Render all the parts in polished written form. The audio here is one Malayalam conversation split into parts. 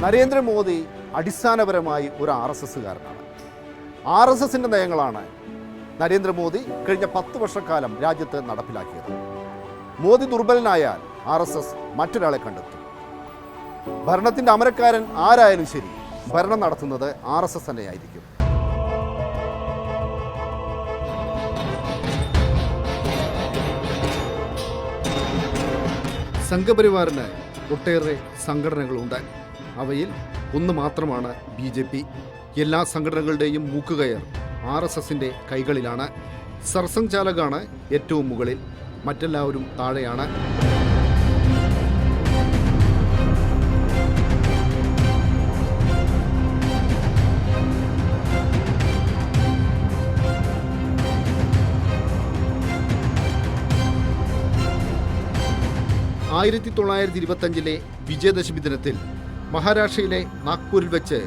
നരേന്ദ്രമോദി അടിസ്ഥാനപരമായി ഒരു RSSകാരനാണ്. RSSന്റെ നയങ്ങളാണ് നരേന്ദ്രമോദി കഴിഞ്ഞ 10 വർഷക്കാലം രാജ്യത്ത് നടപ്പിലാക്കിയത്. മോദി ദുർബലനായാൽ RSS മറ്റൊരാളെ കണ്ടെത്തും. ഭരണത്തിൻ്റെ അമരക്കാരൻ ആരായാലും ശരി, ഭരണം നടത്തുന്നത് RSS തന്നെയായിരിക്കും. സംഘപരിവാറിന് ഒട്ടേറെ സംഘടനകളുണ്ട്. അവയിൽ ഒന്ന് മാത്രമാണ് BJP. എല്ലാ സംഘടനകളുടെയും മൂക്കുകയർ RSSന്റെ കൈകളിലാണ്. സർസംഘ് ചാലകാണ് ഏറ്റവും മുകളിൽ, മറ്റെല്ലാവരും താഴെയാണ്. ആയിരത്തി 1925 വിജയദശമി ദിനത്തിൽ മഹാരാഷ്ട്രയിലെ നാഗ്പൂരിൽ വെച്ച്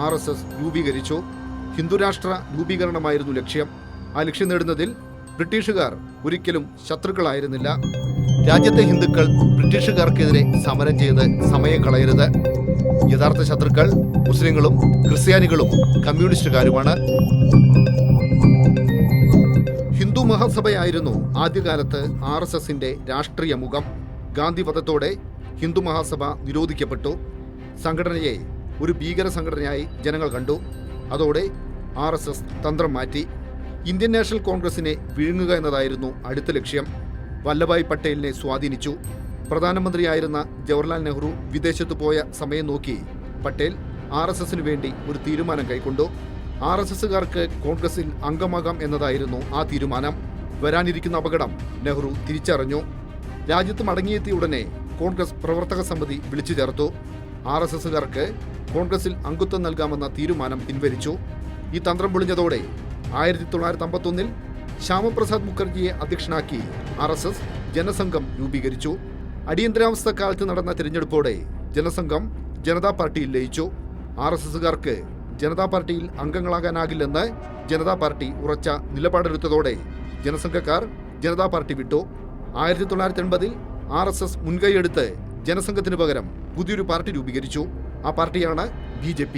RSS രൂപീകരിച്ചു. ഹിന്ദുരാഷ്ട്ര രൂപീകരണമായിരുന്നു ലക്ഷ്യം. ആ ലക്ഷ്യം നേടുന്നതിൽ ബ്രിട്ടീഷുകാർ ഒരിക്കലും ശത്രുക്കളായിരുന്നില്ല. രാജ്യത്തെ ഹിന്ദുക്കൾ ബ്രിട്ടീഷുകാർക്കെതിരെ സമരം ചെയ്ത് സമയം കളയരുത്. യഥാർത്ഥ ശത്രുക്കൾ മുസ്ലിങ്ങളും ക്രിസ്ത്യാനികളും കമ്മ്യൂണിസ്റ്റുകാരുമാണ്. ഹിന്ദു മഹാസഭയായിരുന്നു ആദ്യകാലത്ത് RSSന്റെ രാഷ്ട്രീയ മുഖം. ഗാന്ധി വധത്തോടെ ഹിന്ദു മഹാസഭ നിരോധിക്കപ്പെട്ടു. സംഘടനയെ ഒരു ഭീകര സംഘടനയായി ജനങ്ങൾ കണ്ടു. അതോടെ RSS തന്ത്രം മാറ്റി. ഇന്ത്യൻ നാഷണൽ കോൺഗ്രസിനെ വിഴുങ്ങുക എന്നതായിരുന്നു അടുത്ത ലക്ഷ്യം. വല്ലഭായ് പട്ടേലിനെ സ്വാധീനിച്ചു. പ്രധാനമന്ത്രിയായിരുന്ന ജവഹർലാൽ നെഹ്റു വിദേശത്ത് പോയ സമയം നോക്കി പട്ടേൽ RSSനു വേണ്ടി ഒരു തീരുമാനം കൈക്കൊണ്ടു. RSSകാർക്ക് കോൺഗ്രസിൽ അംഗമാകാം എന്നതായിരുന്നു ആ തീരുമാനം. വരാനിരിക്കുന്ന അപകടം നെഹ്റു തിരിച്ചറിഞ്ഞു. രാജ്യത്ത് മടങ്ങിയെത്തിയ ഉടനെ കോൺഗ്രസ് പ്രവർത്തക സമിതി വിളിച്ചു ചേർത്തു. RSSകാർക്ക് കോൺഗ്രസിൽ അംഗത്വം നൽകാമെന്ന തീരുമാനം പിൻവലിച്ചു. ഈ തന്ത്രം പൊളിഞ്ഞതോടെ 1951 ശ്യാമപ്രസാദ് മുഖർജിയെ അധ്യക്ഷനാക്കി RSS ജനസംഘം രൂപീകരിച്ചു. അടിയന്തരാവസ്ഥ കാലത്ത് നടന്ന തിരഞ്ഞെടുപ്പോടെ ജനസംഘം ജനതാ പാർട്ടിയിൽ ലയിച്ചു. RSSകാർക്ക് ജനതാ പാർട്ടിയിൽ അംഗങ്ങളാകാനാകില്ലെന്ന് ജനതാ പാർട്ടി ഉറച്ച നിലപാടെടുത്തതോടെ ജനസംഘക്കാർ ജനതാ പാർട്ടി വിട്ടു. 1980 RSS മുൻകൈയെടുത്ത് ജനസംഘത്തിന് പകരം പുതിയൊരു പാർട്ടി രൂപീകരിച്ചു. ആ പാർട്ടിയാണ് BJP.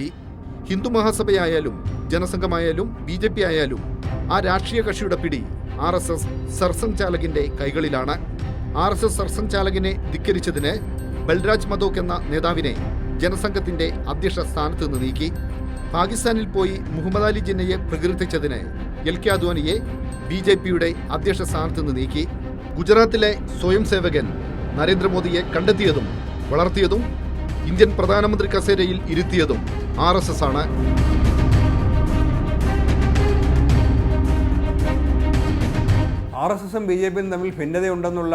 ഹിന്ദു മഹാസഭയായാലും ജനസംഘമായാലും BJP ആയാലും ആ രാഷ്ട്രീയ കക്ഷിയുടെ പിടി RSS സർസംഘ് ചാലകിന്റെ കൈകളിലാണ്. RSS സർസംഘ് ചാലകിനെ ധിക്കരിച്ചതിന് ബൽരാജ് മധോക് എന്ന നേതാവിനെ ജനസംഘത്തിന്റെ അധ്യക്ഷ സ്ഥാനത്ത് നിന്ന് നീക്കി. പാകിസ്ഥാനിൽ പോയി മുഹമ്മദ് അലി ജിന്നയെ പ്രകീർത്തിച്ചതിന് LK അദ്വാനിയെ BJPയുടെ അധ്യക്ഷ സ്ഥാനത്ത് നിന്ന് നീക്കി. ഗുജറാത്തിലെ സ്വയം സേവകൻ നരേന്ദ്രമോദിയെ കണ്ടെത്തിയതും വളർത്തിയതും ഇന്ത്യൻ പ്രധാനമന്ത്രി കസേരയിൽ ഇരുത്തിയതും RSS ആണ്. RSSും BJPയും തമ്മിൽ ഭിന്നതയുണ്ടെന്നുള്ള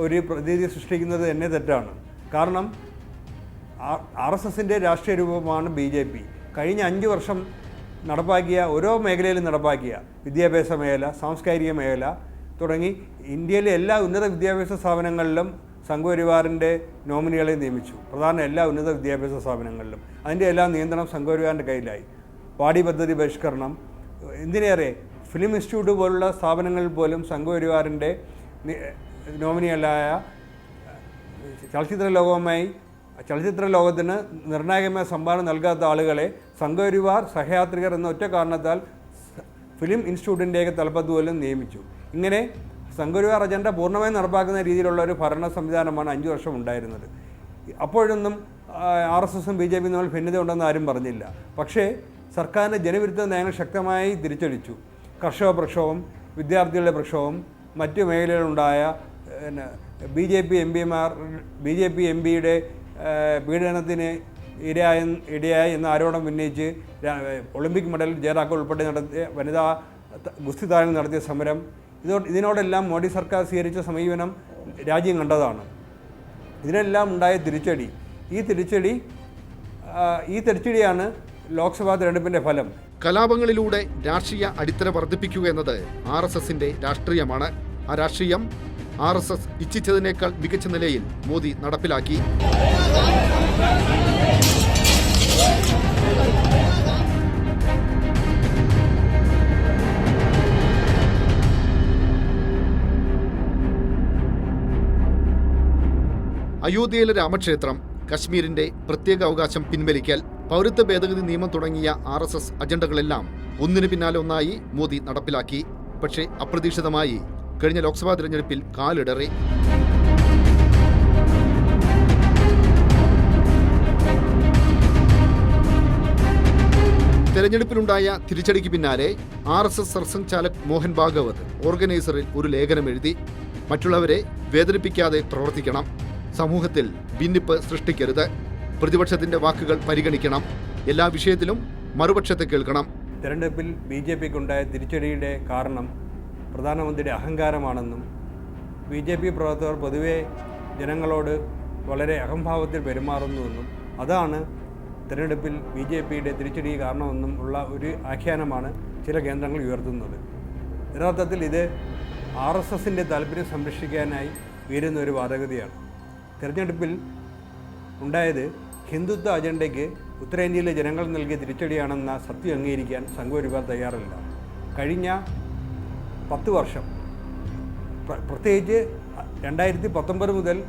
ഒരു പ്രതീതി സൃഷ്ടിക്കുന്നത് തന്നെ തെറ്റാണ്. കാരണം RSSന്റെ രാഷ്ട്രീയ രൂപമാണ് BJP. കഴിഞ്ഞ 5 വർഷം നടപ്പാക്കിയ ഓരോ മേഖലയിലും നടപ്പാക്കിയ വിദ്യാഭ്യാസ മേഖല, സാംസ്കാരിക മേഖല തുടങ്ങി ഇന്ത്യയിലെ എല്ലാ ഉന്നത വിദ്യാഭ്യാസ സ്ഥാപനങ്ങളിലും സംഘപരിവാറിൻ്റെ നോമിനികളെ നിയമിച്ചു. പ്രധാന എല്ലാ ഉന്നത വിദ്യാഭ്യാസ സ്ഥാപനങ്ങളിലും അതിൻ്റെ എല്ലാ നിയന്ത്രണം സംഘപരിവാറിൻ്റെ കയ്യിലായി. പാഠ്യ പദ്ധതി ബഹിഷ്കരണം, എന്തിനേറെ ഫിലിം ഇൻസ്റ്റിറ്റ്യൂട്ട് പോലുള്ള സ്ഥാപനങ്ങളിൽ പോലും സംഘപരിവാറിൻ്റെ നോമിനികളായ ചലച്ചിത്ര ലോകത്തിന് നിർണായകമായ സംഭാവന നൽകാത്ത ആളുകളെ സംഘപരിവാർ സഹയാത്രികർ എന്ന ഒറ്റ കാരണത്താൽ ഫിലിം ഇൻസ്റ്റിറ്റ്യൂട്ടിൻ്റെയൊക്കെ തലപ്പത്ത് പോലും നിയമിച്ചു. ഇങ്ങനെ സംഘപരിവാർ അജണ്ട പൂർണ്ണമായും നടപ്പാക്കുന്ന രീതിയിലുള്ള ഒരു ഭരണ സംവിധാനമാണ് 5 വർഷം ഉണ്ടായിരുന്നത്. അപ്പോഴൊന്നും RSSും BJPയും തമ്മിൽ ഭിന്നത ഉണ്ടെന്ന് ആരും പറഞ്ഞില്ല. പക്ഷേ സർക്കാരിൻ്റെ ജനവിരുദ്ധ നയങ്ങൾ ശക്തമായി തിരിച്ചടിച്ചു. കർഷക പ്രക്ഷോഭം, വിദ്യാർത്ഥികളുടെ പ്രക്ഷോഭം, മറ്റു മേഖലയിലുണ്ടായ BJP MPയുടെ പീഡനത്തിന് ഇടയായി എന്ന ആരോപണം ഉന്നയിച്ച് ഒളിമ്പിക് മെഡൽ ജേതാക്കൾ ഉൾപ്പെടെ നടത്തിയ വനിതാ ഗുസ്തി താരങ്ങൾ നടത്തിയ സമരം, ഇതിനോടെല്ലാം മോഡി സർക്കാർ സ്വീകരിച്ച സമീപനം രാജ്യം കണ്ടതാണ്. ഇതിനെല്ലാം ഉണ്ടായ തിരിച്ചടി, ഈ തിരിച്ചടിയാണ് ലോക്സഭാ തെരഞ്ഞെടുപ്പിൻ്റെ ഫലം. കലാപങ്ങളിലൂടെ രാഷ്ട്രീയ അടിത്തറ വർദ്ധിപ്പിക്കുക എന്നത് RSSന്റെ രാഷ്ട്രീയമാണ്. ആ രാഷ്ട്രീയം RSS ഇച്ഛിച്ചതിനേക്കാൾ മികച്ച നിലയിൽ മോദി നടപ്പിലാക്കി. അയോധ്യയിലെ രാമക്ഷേത്രം, കശ്മീരിന്റെ പ്രത്യേക അവകാശം പിൻവലിക്കൽ, പൗരത്വ ഭേദഗതി നിയമം തുടങ്ങിയ RSS അജണ്ടകളെല്ലാം ഒന്നിനു പിന്നാലെ ഒന്നായി മോദി നടപ്പിലാക്കി. പക്ഷേ അപ്രതീക്ഷിതമായി കഴിഞ്ഞ ലോക്സഭാ തിരഞ്ഞെടുപ്പിൽ കാലിടറി. തെരഞ്ഞെടുപ്പിലുണ്ടായ തിരിച്ചടിക്ക് പിന്നാലെ RSS സർസംഘചാലക് മോഹൻ ഭാഗവത് ഓർഗനൈസറിൽ ഒരു ലേഖനം എഴുതി. മറ്റുള്ളവരെ വേദനിപ്പിക്കാതെ പ്രവർത്തിക്കണം, സമൂഹത്തിൽ ഭിന്നിപ്പ് സൃഷ്ടിക്കരുത്, പ്രതിപക്ഷത്തിന്റെ വാക്കുകൾ പരിഗണിക്കണം, എല്ലാ വിഷയത്തിലും മറുപക്ഷത്തെ കേൾക്കണം. തെരഞ്ഞെടുപ്പിൽ BJPക്കുണ്ടായ തിരിച്ചടിയുടെ കാരണം പ്രധാനമന്ത്രിയുടെ അഹങ്കാരമാണെന്നും BJP പ്രവർത്തകർ പൊതുവെ ജനങ്ങളോട് വളരെ അഹംഭാവത്തിൽ പെരുമാറുന്നുവെന്നും അതാണ് തെരഞ്ഞെടുപ്പിൽ BJPയുടെ തിരിച്ചടി കാരണമെന്നും ഉള്ള ഒരു ആഖ്യാനമാണ് ചില കേന്ദ്രങ്ങൾ ഉയർത്തുന്നത്. യഥാർത്ഥത്തിൽ ഇത് RSSന്റെ താല്പര്യം സംരക്ഷിക്കാനായി ഉയരുന്ന ഒരു വാദഗതിയാണ്. തെരഞ്ഞെടുപ്പിൽ ഉണ്ടായത് ഹിന്ദുത്വ അജണ്ടയ്ക്ക് ഉത്തരേന്ത്യയിലെ ജനങ്ങൾ നൽകിയ തിരിച്ചടിയാണെന്ന സത്യം അംഗീകരിക്കാൻ സംഘപരിവാർ തയ്യാറല്ല. കഴിഞ്ഞ 10 വർഷം, പ്രത്യേകിച്ച് 2019 മുതൽ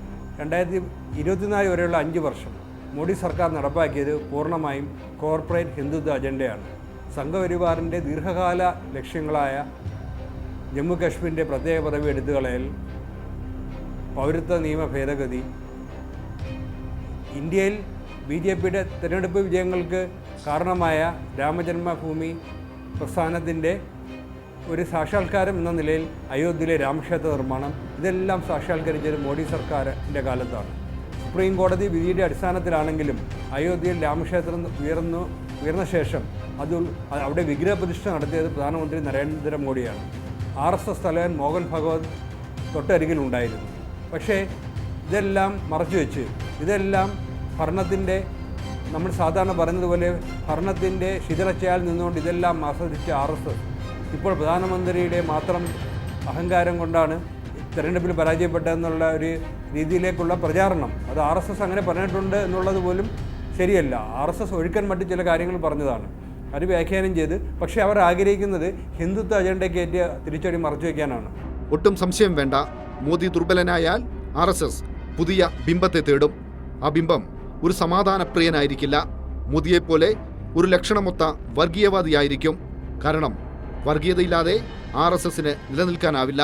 2024 വരെയുള്ള 5 വർഷം മോഡി സർക്കാർ നടപ്പാക്കിയത് പൂർണ്ണമായും കോർപ്പറേറ്റ് ഹിന്ദുത്വ അജണ്ടയാണ്. സംഘപരിവാറിൻ്റെ ദീർഘകാല ലക്ഷ്യങ്ങളായ ജമ്മു കാശ്മീരിൻ്റെ പ്രത്യേക പദവി എടുത്തുകളയൽ, പൗരത്വ നിയമ ഭേദഗതി, ഇന്ത്യയിൽ BJPയുടെ തിരഞ്ഞെടുപ്പ് വിജയങ്ങൾക്ക് കാരണമായ രാമജന്മഭൂമി പ്രസ്ഥാനത്തിൻ്റെ ഒരു സാക്ഷാത്കാരം എന്ന നിലയിൽ അയോധ്യയിലെ രാമക്ഷേത്ര നിർമ്മാണം, ഇതെല്ലാം സാക്ഷാത്കരിച്ചത് മോഡി സർക്കാരിൻ്റെ കാലത്താണ്. സുപ്രീം കോടതി വിധിയുടെ അടിസ്ഥാനത്തിലാണെങ്കിലും അയോധ്യയിൽ രാമക്ഷേത്രം ഉയർന്ന ശേഷം അവിടെ വിഗ്രഹപ്രതിഷ്ഠ നടത്തിയത് പ്രധാനമന്ത്രി നരേന്ദ്രമോദിയാണ്. RSS തലവൻ മോഹൻ ഭഗവത് തൊട്ടരികിലുണ്ടായിരുന്നു. പക്ഷേ ഇതെല്ലാം മറച്ചുവെച്ച്, ഇതെല്ലാം ഭരണത്തിൻ്റെ, നമ്മൾ സാധാരണ പറയുന്നതുപോലെ ഭരണത്തിൻ്റെ ശിഥിലച്ചയാൽ നിന്നുകൊണ്ട് ഇതെല്ലാം ആസ്വദിച്ച RSS ഇപ്പോൾ പ്രധാനമന്ത്രിയുടെ മാത്രം അഹങ്കാരം കൊണ്ടാണ് തെരഞ്ഞെടുപ്പിൽ പരാജയപ്പെട്ടതെന്നുള്ള ഒരു രീതിയിലേക്കുള്ള പ്രചാരണം, അത് RSS അങ്ങനെ പറഞ്ഞിട്ടുണ്ട് എന്നുള്ളത് പോലും ശരിയല്ല. RSS ഒഴുക്കൻ മറ്റ് ചില കാര്യങ്ങൾ പറഞ്ഞതാണ്, അത് വ്യാഖ്യാനം ചെയ്ത്. പക്ഷേ അവർ ആഗ്രഹിക്കുന്നത് ഹിന്ദുത്വ അജണ്ടയ്ക്കേറ്റ് തിരിച്ചടി മറച്ചു വയ്ക്കാനാണ്. ഒട്ടും സംശയം വേണ്ട, മോദി ദുർബലനായാൽ RSS പുതിയ ബിംബത്തെ തേടും. ആ ബിംബം ഒരു സമാധാനപ്രിയനായിരിക്കില്ല. മോദിയെപ്പോലെ ഒരു ലക്ഷണമൊത്ത വർഗീയവാദിയായിരിക്കും. കാരണം വർഗീയതയില്ലാതെ RSSന് നിലനിൽക്കാനാവില്ല.